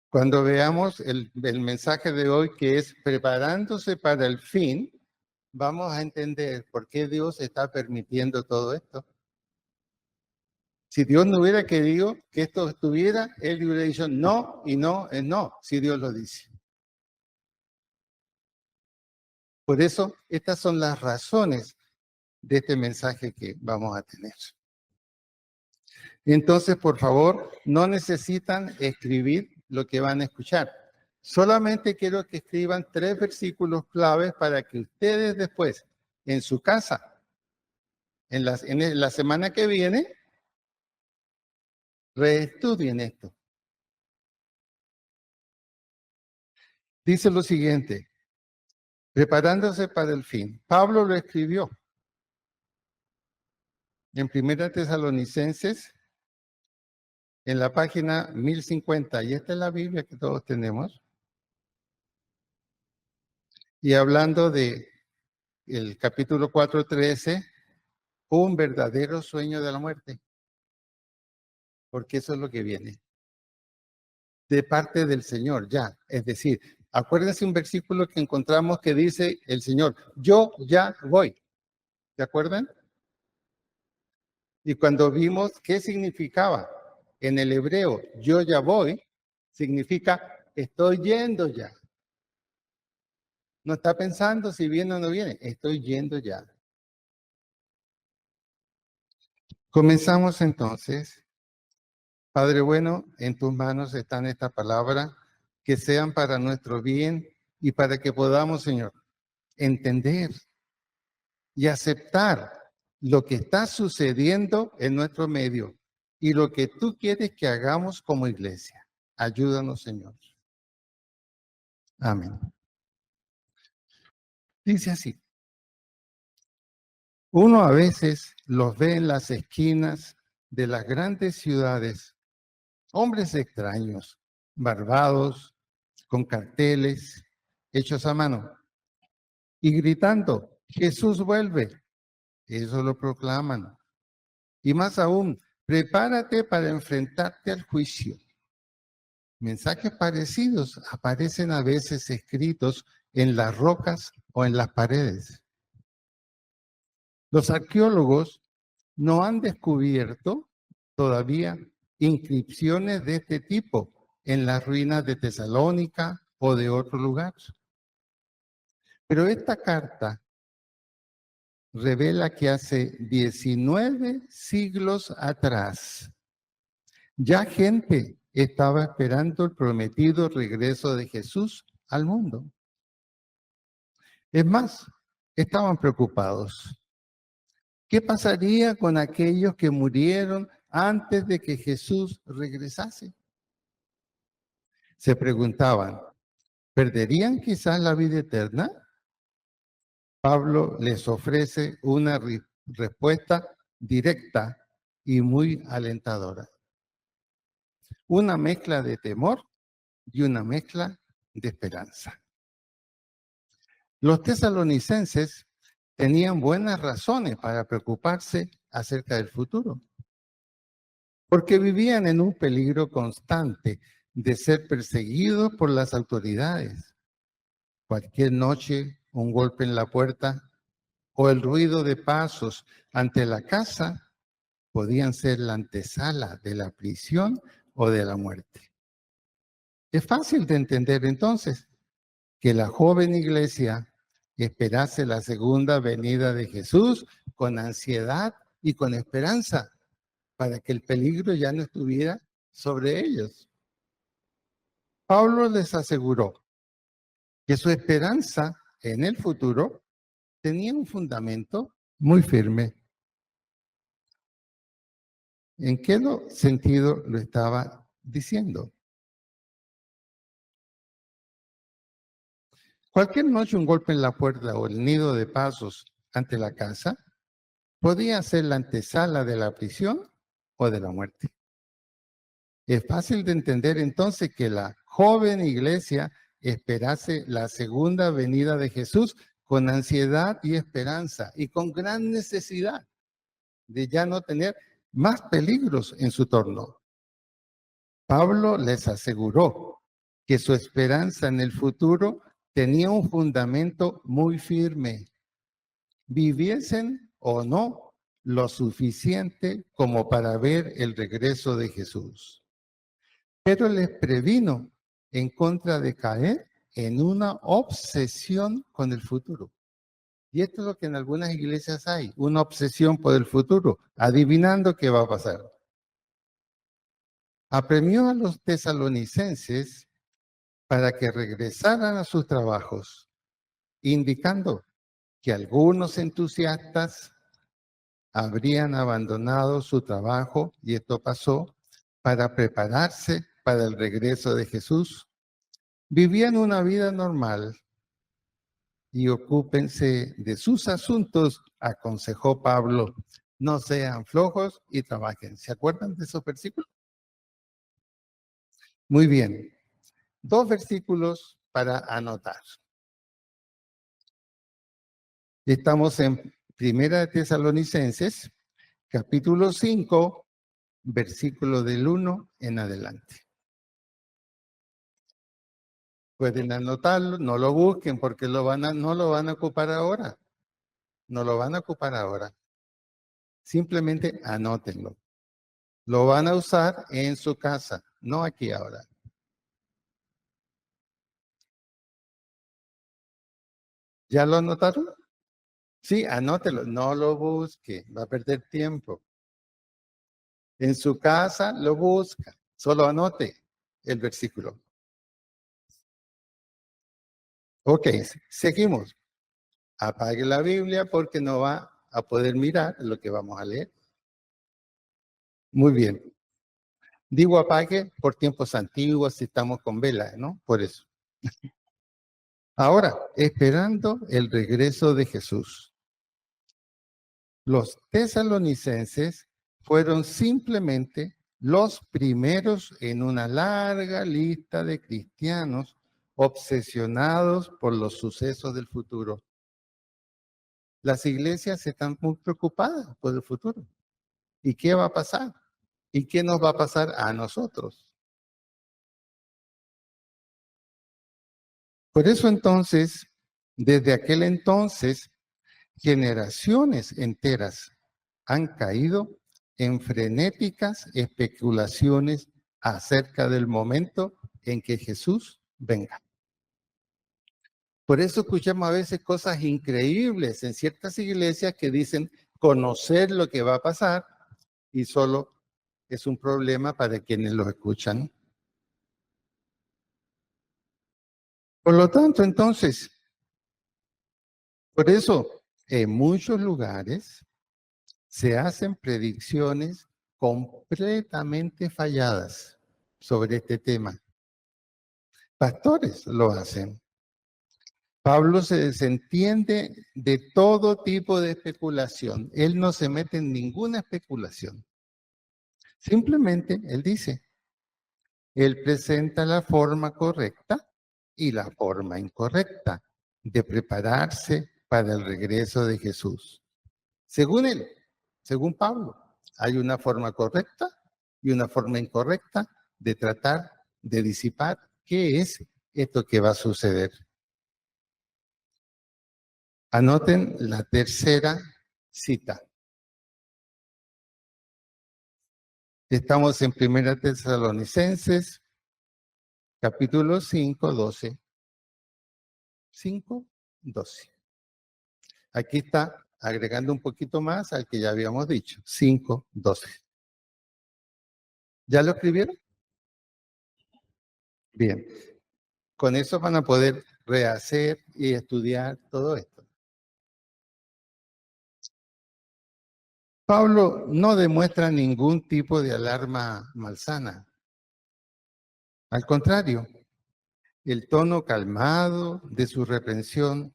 Cuando veamos el mensaje de hoy, que es preparándose para el fin, vamos a entender por qué Dios está permitiendo todo esto. Si Dios no hubiera querido que esto estuviera, Él hubiera dicho no y no es no, si Dios lo dice. Por eso, estas son las razones de este mensaje que vamos a tener. Entonces, por favor, no necesitan escribir lo que van a escuchar. Solamente quiero que escriban 3 versículos claves para que ustedes después, en su casa, en la semana que viene, reestudien esto. Dice lo siguiente: preparándose para el fin. Pablo lo escribió en 1 Tesalonicenses, en la página 1050, y esta es la Biblia que todos tenemos. Y hablando de el capítulo 4:13, un verdadero sueño de la muerte, porque eso es lo que viene de parte del Señor ya. Es decir, acuérdense un versículo que encontramos que dice el Señor: yo ya voy. ¿Se acuerdan? Y cuando vimos qué significaba en el hebreo yo ya voy, significa estoy yendo ya. No está pensando si viene o no viene, estoy yendo ya. Comenzamos entonces. Padre bueno, en tus manos están estas palabras, que sean para nuestro bien y para que podamos, Señor, entender y aceptar lo que está sucediendo en nuestro medio y lo que tú quieres que hagamos como iglesia. Ayúdanos, Señor. Amén. Dice así: uno a veces los ve en las esquinas de las grandes ciudades, hombres extraños, barbados, con carteles hechos a mano y gritando: Jesús vuelve. Eso lo proclaman. Y más aún, prepárate para enfrentarte al juicio. Mensajes parecidos aparecen a veces escritos en las rocas o en las paredes. Los arqueólogos no han descubierto todavía inscripciones de este tipo en las ruinas de Tesalónica o de otro lugar. Pero esta carta revela que hace 19 siglos atrás ya gente estaba esperando el prometido regreso de Jesús al mundo. Es más, estaban preocupados. ¿Qué pasaría con aquellos que murieron antes de que Jesús regresase? Se preguntaban, ¿perderían quizás la vida eterna? Pablo les ofrece una respuesta directa y muy alentadora. Una mezcla de temor y una mezcla de esperanza. Los tesalonicenses tenían buenas razones para preocuparse acerca del futuro, porque vivían en un peligro constante de ser perseguidos por las autoridades. Cualquier noche, un golpe en la puerta o el ruido de pasos ante la casa podían ser la antesala de la prisión o de la muerte. Es fácil de entender entonces que la joven iglesia esperase la segunda venida de Jesús con ansiedad y con esperanza, para que el peligro ya no estuviera sobre ellos. Pablo les aseguró que su esperanza en el futuro tenía un fundamento muy firme. ¿En qué sentido lo estaba diciendo? Cualquier noche un golpe en la puerta o el nido de pasos ante la casa podía ser la antesala de la prisión o de la muerte. Es fácil de entender entonces que la joven iglesia esperase la segunda venida de Jesús con ansiedad y esperanza y con gran necesidad de ya no tener más peligros en su torno. Pablo les aseguró que su esperanza en el futuro tenía un fundamento muy firme, viviesen o no lo suficiente como para ver el regreso de Jesús. Pero les previno en contra de caer en una obsesión con el futuro. Y esto es lo que en algunas iglesias hay, una obsesión por el futuro, adivinando qué va a pasar. Apremió a los tesalonicenses para que regresaran a sus trabajos, indicando que algunos entusiastas habrían abandonado su trabajo, y esto pasó, para prepararse para el regreso de Jesús. Vivían una vida normal y ocúpense de sus asuntos, aconsejó Pablo. No sean flojos y trabajen. ¿Se acuerdan de esos versículos? Muy bien. 2 versículos para anotar. Estamos en Primera de Tesalonicenses, capítulo 5, versículo del 1 en adelante. Pueden anotarlo, no lo busquen porque no lo van a ocupar ahora. No lo van a ocupar ahora. Simplemente anótenlo. Lo van a usar en su casa, no aquí ahora. ¿Ya lo anotaron? Sí, anótelo. No lo busque, va a perder tiempo. En su casa lo busca. Solo anote el versículo. Ok, seguimos. Apague la Biblia porque no va a poder mirar lo que vamos a leer. Muy bien. Digo apague por tiempos antiguos si estamos con vela, ¿no? Por eso. Ahora, esperando el regreso de Jesús. Los tesalonicenses fueron simplemente los primeros en una larga lista de cristianos obsesionados por los sucesos del futuro. Las iglesias están muy preocupadas por el futuro. ¿Y qué va a pasar? ¿Y qué nos va a pasar a nosotros? Por eso entonces, desde aquel entonces, generaciones enteras han caído en frenéticas especulaciones acerca del momento en que Jesús venga. Por eso escuchamos a veces cosas increíbles en ciertas iglesias que dicen conocer lo que va a pasar y solo es un problema para quienes lo escuchan. Por lo tanto, entonces, por eso en muchos lugares se hacen predicciones completamente falladas sobre este tema. Pastores lo hacen. Pablo se desentiende de todo tipo de especulación. Él no se mete en ninguna especulación. Simplemente él dice, él presenta la forma correcta y la forma incorrecta de prepararse para el regreso de Jesús. Según él, según Pablo, hay una forma correcta y una forma incorrecta de tratar de disipar qué es esto que va a suceder. Anoten la tercera cita. Estamos en Primera Tesalonicenses, capítulo 5, 12. 5, 12. Aquí está agregando un poquito más al que ya habíamos dicho. 5, 12. ¿Ya lo escribieron? Bien. Con eso van a poder rehacer y estudiar todo esto. Pablo no demuestra ningún tipo de alarma malsana. Al contrario, el tono calmado de su reprensión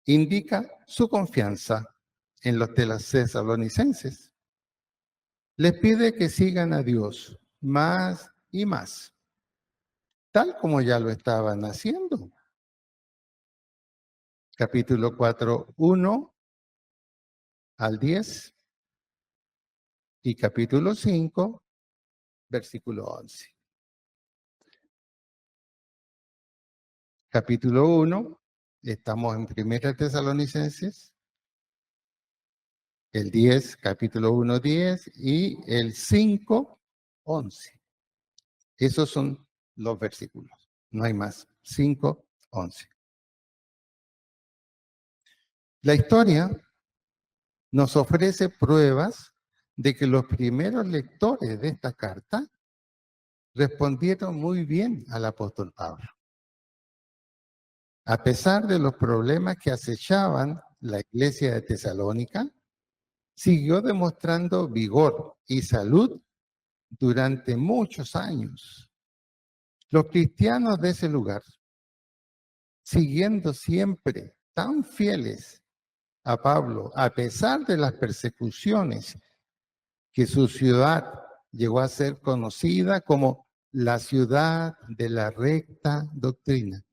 indica su confianza en los tesalonicenses. Les pide que sigan a Dios más y más, tal como ya lo estaban haciendo. Capítulo 4, 1 al 10 y capítulo 5, versículo 11. capítulo 1, estamos en Primera Tesalonicenses, el 10, capítulo 1, 10 y el 5, 11. Esos son los versículos, no hay más. 5, 11. La historia nos ofrece pruebas de que los primeros lectores de esta carta respondieron muy bien al apóstol Pablo. A pesar de los problemas que acechaban la iglesia de Tesalónica, siguió demostrando vigor y salud durante muchos años. Los cristianos de ese lugar, siguiendo siempre tan fieles a Pablo, a pesar de las persecuciones que su ciudad llegó a ser conocida como la ciudad de la recta doctrina.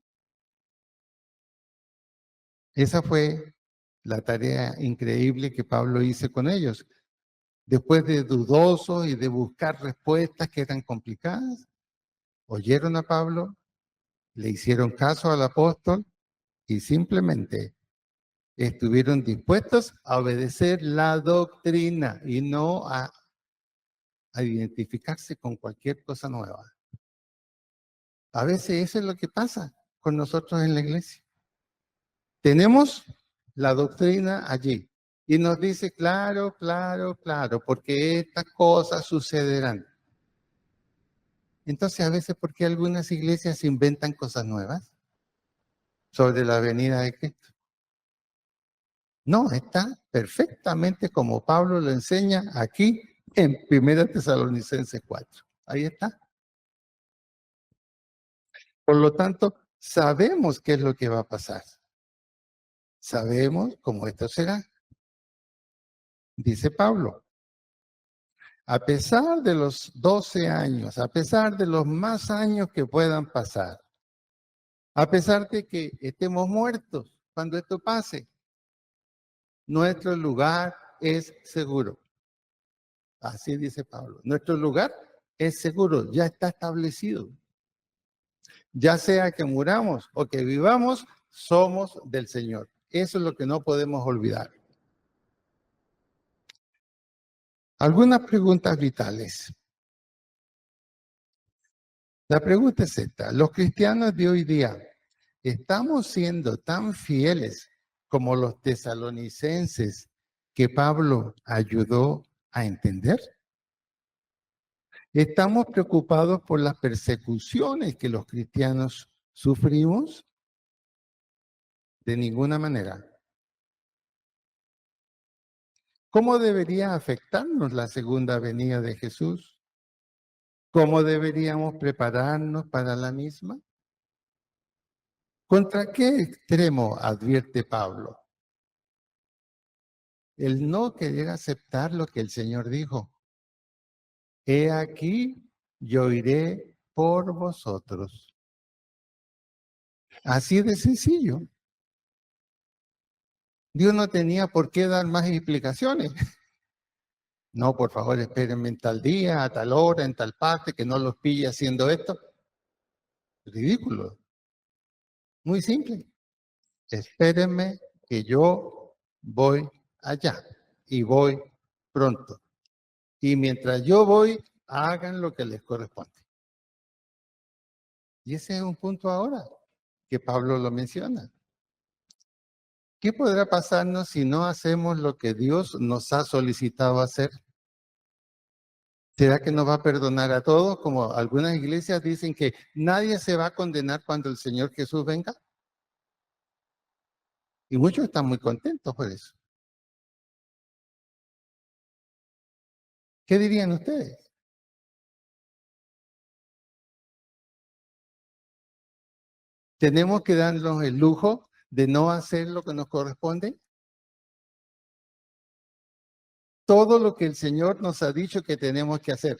Esa fue la tarea increíble que Pablo hizo con ellos. Después de dudosos y de buscar respuestas que eran complicadas, oyeron a Pablo, le hicieron caso al apóstol y simplemente estuvieron dispuestos a obedecer la doctrina y no a identificarse con cualquier cosa nueva. A veces eso es lo que pasa con nosotros en la iglesia. Tenemos la doctrina allí y nos dice claro, claro, claro, porque estas cosas sucederán. Entonces, a veces, ¿por qué algunas iglesias inventan cosas nuevas sobre la venida de Cristo? No, está perfectamente como Pablo lo enseña aquí en 1 Tesalonicenses 4. Ahí está. Por lo tanto, sabemos qué es lo que va a pasar. Sabemos cómo esto será. Dice Pablo, a pesar de los 12 años, a pesar de los más años que puedan pasar, a pesar de que estemos muertos cuando esto pase, nuestro lugar es seguro. Así dice Pablo. Nuestro lugar es seguro, ya está establecido. Ya sea que muramos o que vivamos, somos del Señor. Eso es lo que no podemos olvidar. Algunas preguntas vitales. La pregunta es esta. ¿Los cristianos de hoy día estamos siendo tan fieles como los tesalonicenses que Pablo ayudó a entender? ¿Estamos preocupados por las persecuciones que los cristianos sufrimos? De ninguna manera. ¿Cómo debería afectarnos la segunda venida de Jesús? ¿Cómo deberíamos prepararnos para la misma? ¿Contra qué extremo advierte Pablo? El no querer aceptar lo que el Señor dijo. He aquí, yo iré por vosotros. Así de sencillo. Dios no tenía por qué dar más explicaciones. No, por favor, espérenme en tal día, a tal hora, en tal parte, que no los pille haciendo esto. Ridículo. Muy simple. Espérenme que yo voy allá y voy pronto. Y mientras yo voy, hagan lo que les corresponde. Y ese es un punto ahora que Pablo lo menciona. ¿Qué podrá pasarnos si no hacemos lo que Dios nos ha solicitado hacer? ¿Será que nos va a perdonar a todos? Como algunas iglesias dicen que nadie se va a condenar cuando el Señor Jesús venga. Y muchos están muy contentos por eso. ¿Qué dirían ustedes? ¿Tenemos que darnos el lujo de no hacer lo que nos corresponde? Todo lo que el Señor nos ha dicho que tenemos que hacer.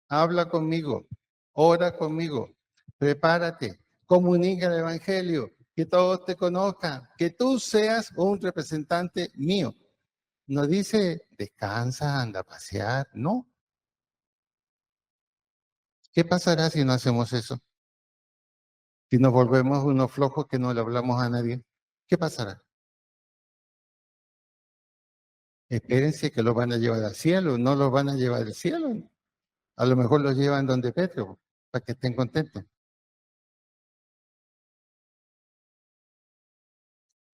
Habla conmigo, ora conmigo, prepárate, comunica el Evangelio, que todos te conozcan, que tú seas un representante mío. No dice, descansa, anda a pasear, no. ¿Qué pasará si no hacemos eso? Si nos volvemos unos flojos que no le hablamos a nadie, ¿qué pasará? Espérense que los van a llevar al cielo, no los van a llevar al cielo. A lo mejor los llevan donde Pedro, para que estén contentos.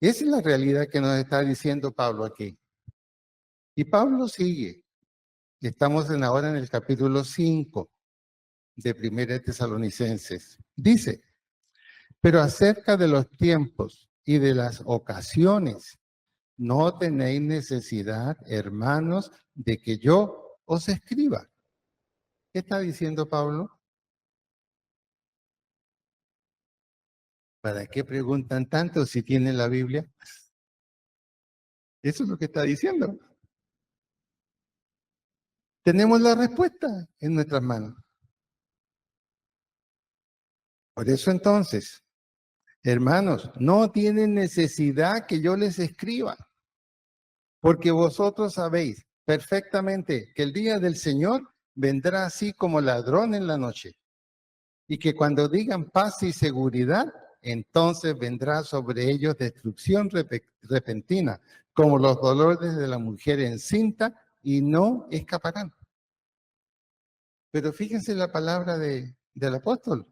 Esa es la realidad que nos está diciendo Pablo aquí. Y Pablo sigue. Estamos ahora en el capítulo 5 de Primera de Tesalonicenses. Dice, pero acerca de los tiempos y de las ocasiones, no tenéis necesidad, hermanos, de que yo os escriba. ¿Qué está diciendo Pablo? ¿Para qué preguntan tanto si tienen la Biblia? Eso es lo que está diciendo. Tenemos la respuesta en nuestras manos. Por eso entonces, hermanos, no tienen necesidad que yo les escriba, porque vosotros sabéis perfectamente que el día del Señor vendrá así como ladrón en la noche, y que cuando digan paz y seguridad, entonces vendrá sobre ellos destrucción repentina, como los dolores de la mujer encinta, y no escaparán. Pero fíjense la palabra del apóstol.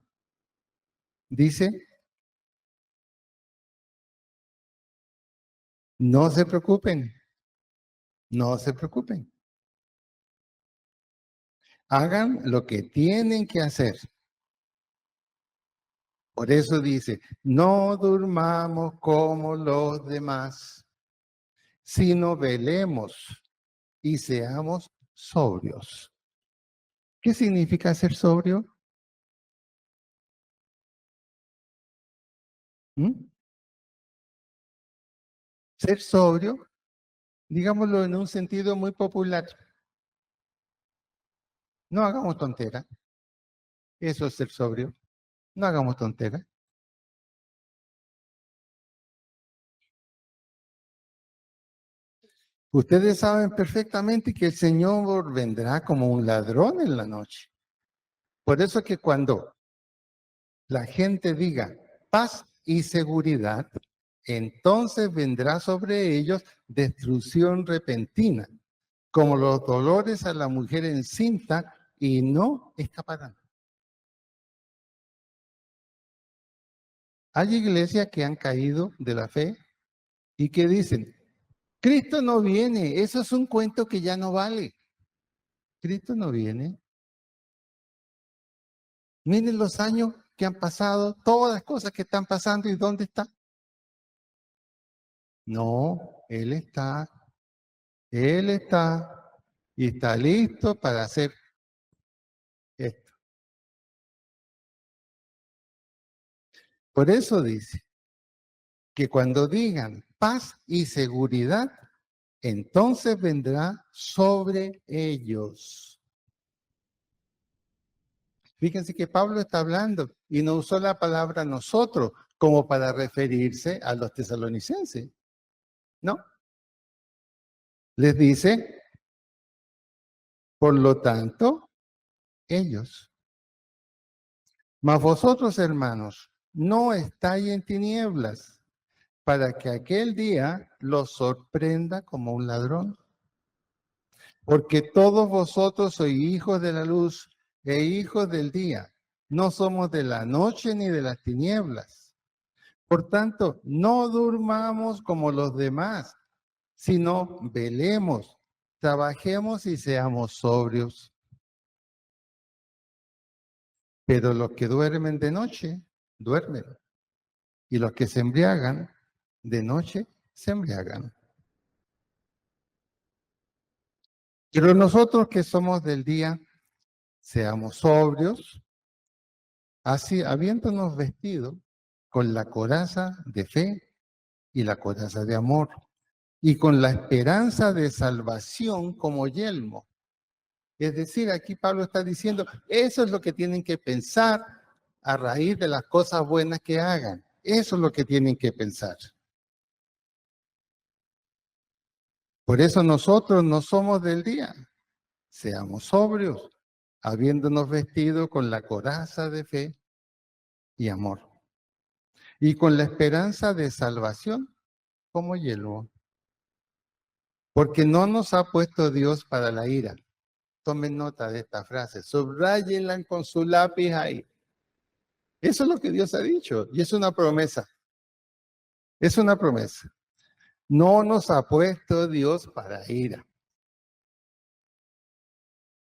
Dice, no se preocupen, no se preocupen. Hagan lo que tienen que hacer. Por eso dice, no durmamos como los demás, sino velemos y seamos sobrios. ¿Qué significa ser sobrio? ¿Mm? Ser sobrio, digámoslo en un sentido muy popular. No hagamos tontera. Eso es ser sobrio. No hagamos tontera. Ustedes saben perfectamente que el Señor vendrá como un ladrón en la noche. Por eso es que cuando la gente diga paz y seguridad, entonces vendrá sobre ellos destrucción repentina, como los dolores a la mujer encinta, y no escaparán. Hay iglesias que han caído de la fe y que dicen, Cristo no viene, eso es un cuento que ya no vale. Cristo no viene. Miren los años que han pasado, todas las cosas que están pasando y dónde está. No, Él está y está listo para hacer esto. Por eso dice que cuando digan paz y seguridad, entonces vendrá sobre ellos. Fíjense que Pablo está hablando y no usó la palabra nosotros como para referirse a los tesalonicenses. No, les dice, por lo tanto, ellos. Mas vosotros, hermanos, no estáis en tinieblas para que aquel día los sorprenda como un ladrón. Porque todos vosotros sois hijos de la luz e hijos del día. No somos de la noche ni de las tinieblas. Por tanto, no durmamos como los demás, sino velemos, trabajemos y seamos sobrios. Pero los que duermen de noche, duermen. Y los que se embriagan, de noche se embriagan. Pero nosotros que somos del día, seamos sobrios, así habiéndonos vestido con la coraza de fe y la coraza de amor, y con la esperanza de salvación como yelmo. Es decir, aquí Pablo está diciendo, eso es lo que tienen que pensar a raíz de las cosas buenas que hagan. Eso es lo que tienen que pensar. Por eso nosotros no somos del día. Seamos sobrios, habiéndonos vestido con la coraza de fe y amor. y con la esperanza de salvación como yelmo. Porque no nos ha puesto Dios para la ira. Tomen nota de esta frase, subrayenla con su lápiz ahí. Eso es lo que Dios ha dicho y es una promesa. Es una promesa. No nos ha puesto Dios para ira.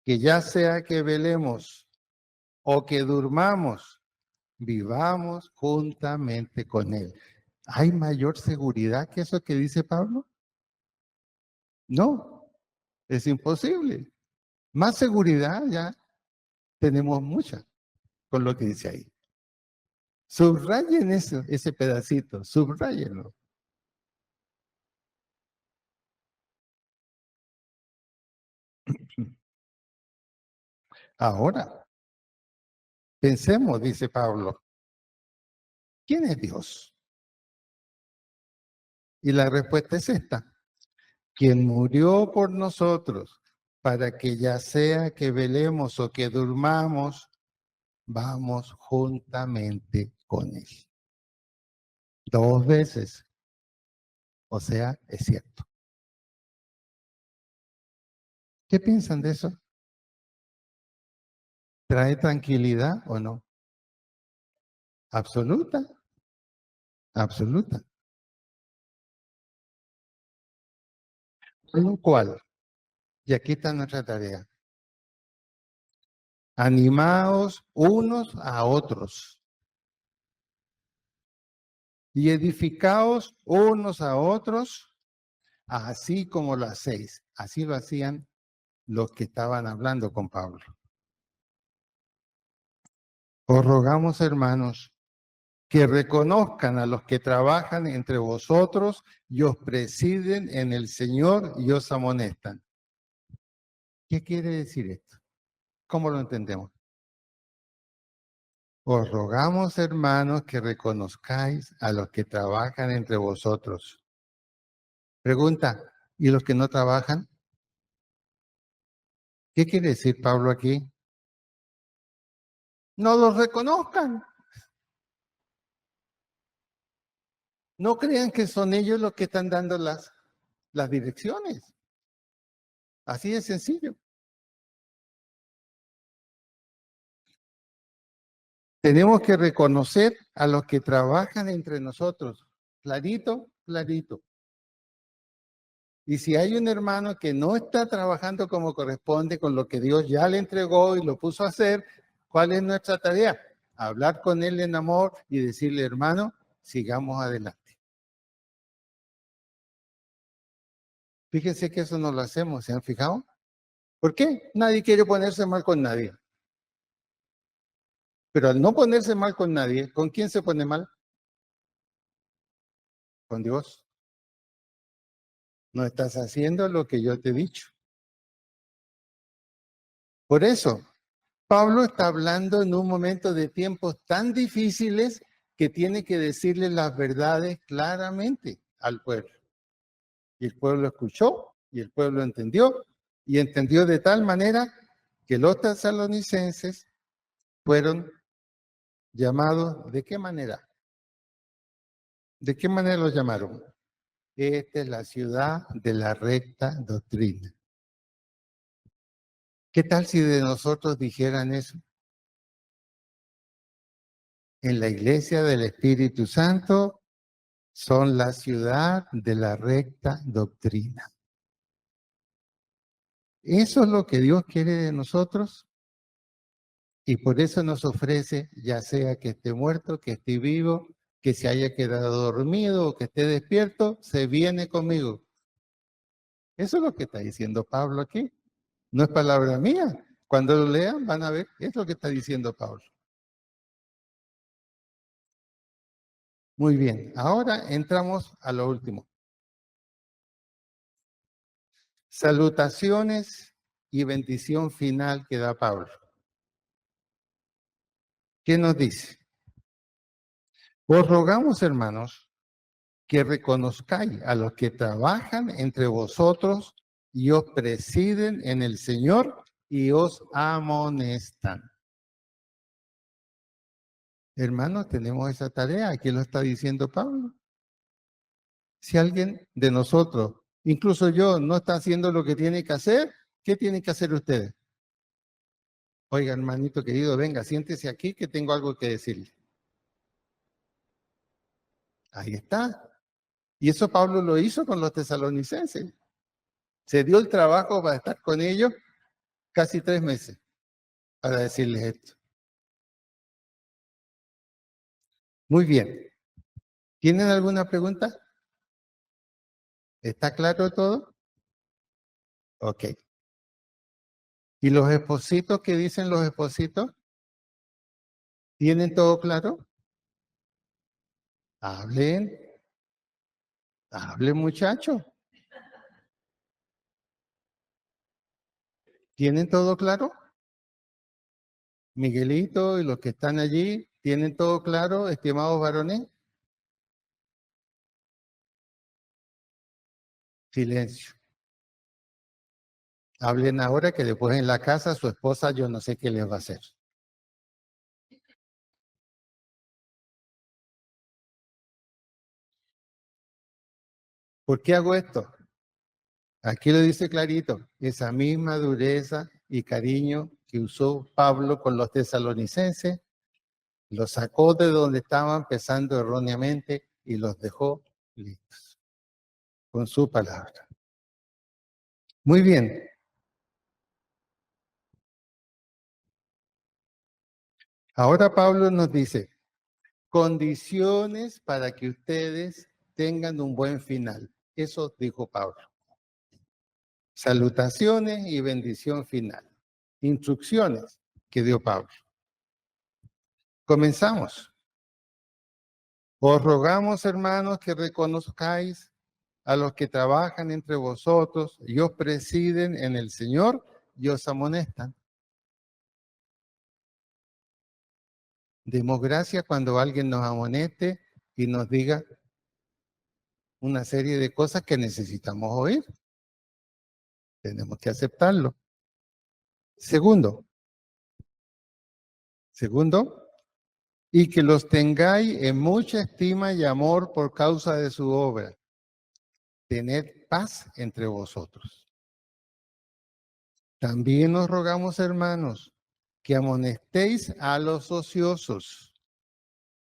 Que ya sea que velemos o que durmamos, vivamos juntamente con Él. ¿Hay mayor seguridad que eso que dice Pablo? No, es imposible. Más seguridad ya tenemos mucha con lo que dice ahí. Subrayen eso, ese pedacito, subrayenlo. Ahora, pensemos, dice Pablo, ¿quién es Dios? Y la respuesta es esta, quien murió por nosotros para que ya sea que velemos o que durmamos, vamos juntamente con Él. 2 veces. O sea, es cierto. ¿Qué piensan de eso? ¿Trae tranquilidad o no? Absoluta, absoluta. Con lo cual, y aquí está nuestra tarea, animaos unos a otros y edificaos unos a otros, así como lo hacéis. Así lo hacían los que estaban hablando con Pablo. Os rogamos, hermanos, que reconozcan a los que trabajan entre vosotros y os presiden en el Señor y os amonestan. ¿Qué quiere decir esto? ¿Cómo lo entendemos? Os rogamos, hermanos, que reconozcáis a los que trabajan entre vosotros. Pregunta, ¿y los que no trabajan? ¿Qué quiere decir Pablo aquí? No los reconozcan. No crean que son ellos los que están dando las direcciones. Así de sencillo. Tenemos que reconocer a los que trabajan entre nosotros. Clarito, clarito. Y si hay un hermano que no está trabajando como corresponde con lo que Dios ya le entregó y lo puso a hacer, ¿cuál es nuestra tarea? Hablar con él en amor y decirle, hermano, sigamos adelante. Fíjense que eso no lo hacemos, ¿se han fijado? ¿Por qué? Nadie quiere ponerse mal con nadie. Pero al no ponerse mal con nadie, ¿con quién se pone mal? Con Dios. No estás haciendo lo que yo te he dicho. Por eso, Pablo está hablando en un momento de tiempos tan difíciles que tiene que decirle las verdades claramente al pueblo. Y el pueblo escuchó y el pueblo entendió y entendió de tal manera que los tesalonicenses fueron llamados, ¿de qué manera? ¿De qué manera los llamaron? Esta es la ciudad de la recta doctrina. ¿Qué tal si de nosotros dijeran eso? En la iglesia del Espíritu Santo son la ciudad de la recta doctrina. Eso es lo que Dios quiere de nosotros y por eso nos ofrece, ya sea que esté muerto, que esté vivo, que se haya quedado dormido o que esté despierto, se viene conmigo. Eso es lo que está diciendo Pablo aquí. No es palabra mía. Cuando lo lean van a ver, es lo que está diciendo Pablo. Muy bien, ahora entramos a lo último. Salutaciones y bendición final que da Pablo. ¿Qué nos dice? Os rogamos, hermanos, que reconozcáis a los que trabajan entre vosotros y os presiden en el Señor y os amonestan. Hermanos, tenemos esa tarea. Aquí lo está diciendo Pablo. Si alguien de nosotros, incluso yo, no está haciendo lo que tiene que hacer, ¿qué tienen que hacer ustedes? Oiga, hermanito querido, venga, siéntese aquí que tengo algo que decirle. Ahí está. Y eso Pablo lo hizo con los tesalonicenses. Se dio el trabajo para estar con ellos casi 3 meses para decirles esto. Muy bien. ¿Tienen alguna pregunta? ¿Está claro todo? Ok. ¿Y los espositos qué dicen los espositos? ¿Tienen todo claro? Hablen, hablen muchachos. ¿Tienen todo claro? Miguelito y los que están allí, ¿tienen todo claro, estimados varones? Silencio. Hablen ahora que después en la casa su esposa yo no sé qué les va a hacer. ¿Por qué hago esto? Aquí lo dice clarito, esa misma dureza y cariño que usó Pablo con los tesalonicenses, los sacó de donde estaban pensando erróneamente y los dejó listos con su palabra. Muy bien. Ahora Pablo nos dice, condiciones para que ustedes tengan un buen final. Eso dijo Pablo. Salutaciones y bendición final. Instrucciones que dio Pablo. Comenzamos. Os rogamos, hermanos, que reconozcáis a los que trabajan entre vosotros y os presiden en el Señor y os amonestan. Demos gracias cuando alguien nos amoneste y nos diga una serie de cosas que necesitamos oír. Tenemos que aceptarlo. Segundo, y que los tengáis en mucha estima y amor por causa de su obra. Tened paz entre vosotros. También os rogamos, hermanos, que amonestéis a los ociosos,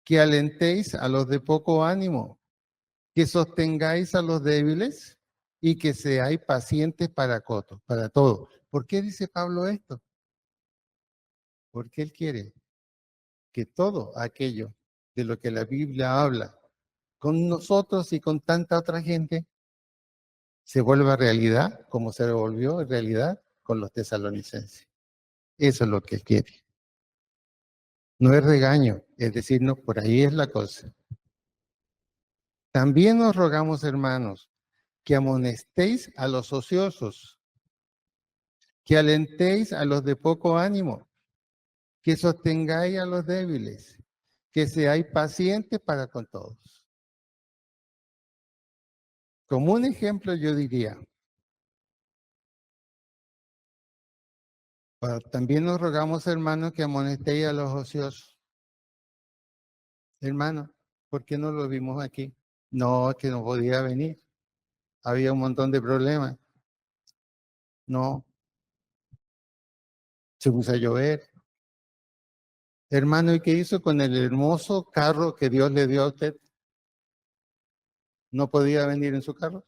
que alentéis a los de poco ánimo, que sostengáis a los débiles y que seáis pacientes para todo. ¿Por qué dice Pablo esto? Porque él quiere que todo aquello de lo que la Biblia habla con nosotros y con tanta otra gente se vuelva realidad como se volvió en realidad con los tesalonicenses. Eso es lo que él quiere. No es regaño, es decir, no, por ahí es la cosa. También nos rogamos, hermanos, que amonestéis a los ociosos, que alentéis a los de poco ánimo, que sostengáis a los débiles, que seáis pacientes para con todos. Como un ejemplo, yo diría, también nos rogamos, hermanos, que amonestéis a los ociosos. Hermano, ¿por qué no lo vimos aquí? No, que no podía venir. Había un montón de problemas. No, se puso a llover. Hermano, ¿y qué hizo con el hermoso carro que Dios le dio a usted? ¿No podía venir en su carro?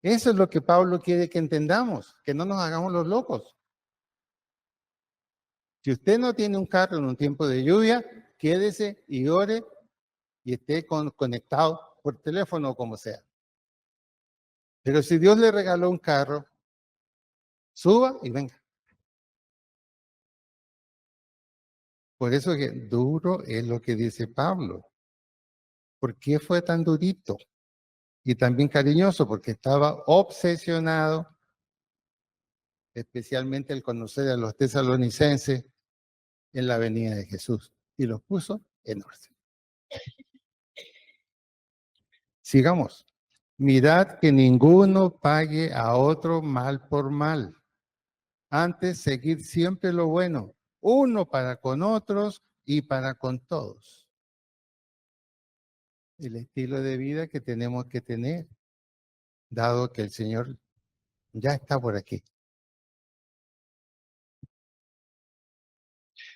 Eso es lo que Pablo quiere que entendamos, que no nos hagamos los locos. Si usted no tiene un carro en un tiempo de lluvia, quédese y ore y esté conectado por teléfono o como sea. Pero si Dios le regaló un carro, suba y venga. Por eso que duro es lo que dice Pablo. ¿Por qué fue tan durito? Y también cariñoso, porque estaba obsesionado, especialmente el conocer a los tesalonicenses en la venida de Jesús. Y los puso en orden. Sigamos. Mirad que ninguno pague a otro mal por mal. Antes, seguid siempre lo bueno uno para con otros y para con todos. El estilo de vida que tenemos que tener, dado que el Señor ya está por aquí.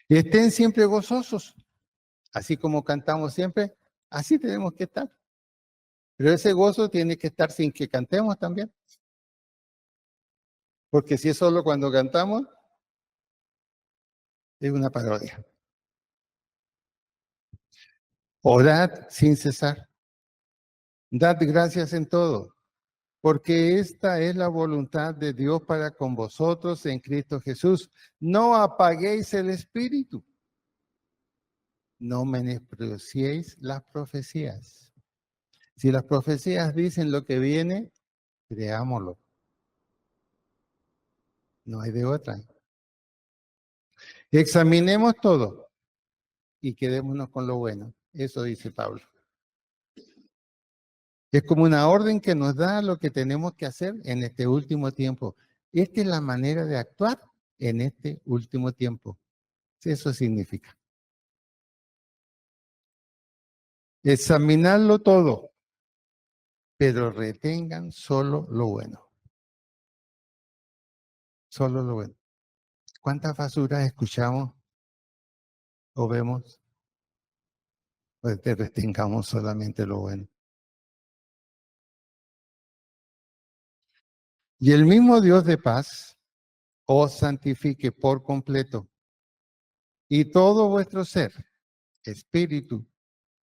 Y estén siempre gozosos, así como cantamos siempre, así tenemos que estar. Pero ese gozo tiene que estar sin que cantemos también. Porque si es solo cuando cantamos, es una parodia. Orad sin cesar. Dad gracias en todo, porque esta es la voluntad de Dios para con vosotros en Cristo Jesús. No apaguéis el espíritu. No menospreciéis las profecías. Si las profecías dicen lo que viene, creámoslo. No hay de otra. Examinemos todo y quedémonos con lo bueno. Eso dice Pablo. Es como una orden que nos da lo que tenemos que hacer en este último tiempo. Esta es la manera de actuar en este último tiempo. Eso significa. Examinarlo todo, pero retengan solo lo bueno. Solo lo bueno. ¿Cuántas basuras escuchamos o vemos? Pues te retengamos solamente lo bueno. Y el mismo Dios de paz os santifique por completo y todo vuestro ser, espíritu,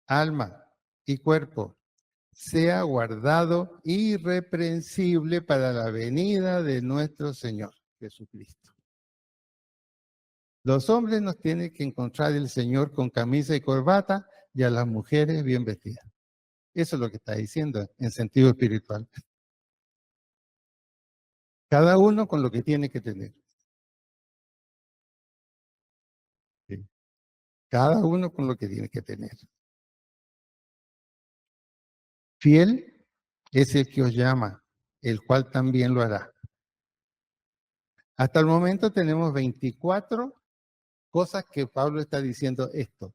alma y cuerpo, sea guardado irreprensible para la venida de nuestro Señor Jesucristo. Los hombres nos tienen que encontrar el Señor con camisa y corbata y a las mujeres bien vestidas. Eso es lo que está diciendo en sentido espiritual. Cada uno con lo que tiene que tener. ¿Sí? Cada uno con lo que tiene que tener. Fiel es el que os llama, el cual también lo hará. Hasta el momento tenemos 24 cosas que Pablo está diciendo esto.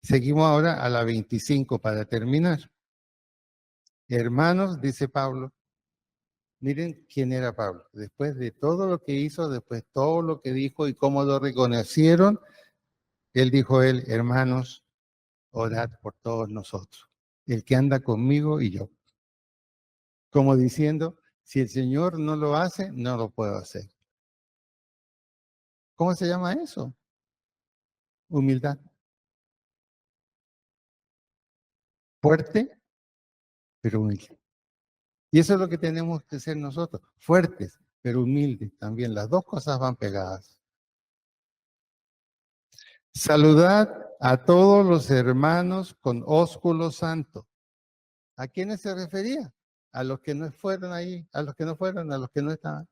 Seguimos ahora a la 25 para terminar. Hermanos, dice Pablo, miren quién era Pablo. Después de todo lo que hizo, después todo lo que dijo y cómo lo reconocieron, él dijo hermanos, orad por todos nosotros. El que anda conmigo y yo. Como diciendo, si el Señor no lo hace, no lo puedo hacer. ¿Cómo se llama eso? Humildad. Fuerte, pero humilde. Y eso es lo que tenemos que ser nosotros, fuertes, pero humildes también. Las dos cosas van pegadas. Saludad a todos los hermanos con ósculo santo. ¿A quiénes se refería? A los que no fueron ahí, a los que no fueron, a los que no estaban.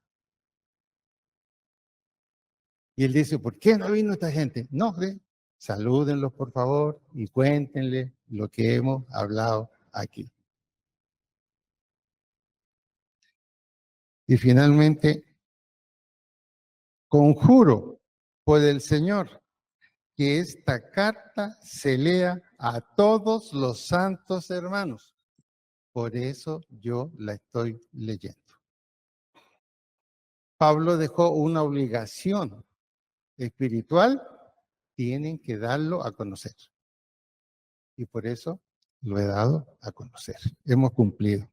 Y él dice, ¿por qué no vino esta gente? No, salúdenlos por favor y cuéntenle lo que hemos hablado aquí. Y finalmente, conjuro por el Señor que esta carta se lea a todos los santos hermanos. Por eso yo la estoy leyendo. Pablo dejó una obligación espiritual, tienen que darlo a conocer. Y por eso lo he dado a conocer. Hemos cumplido.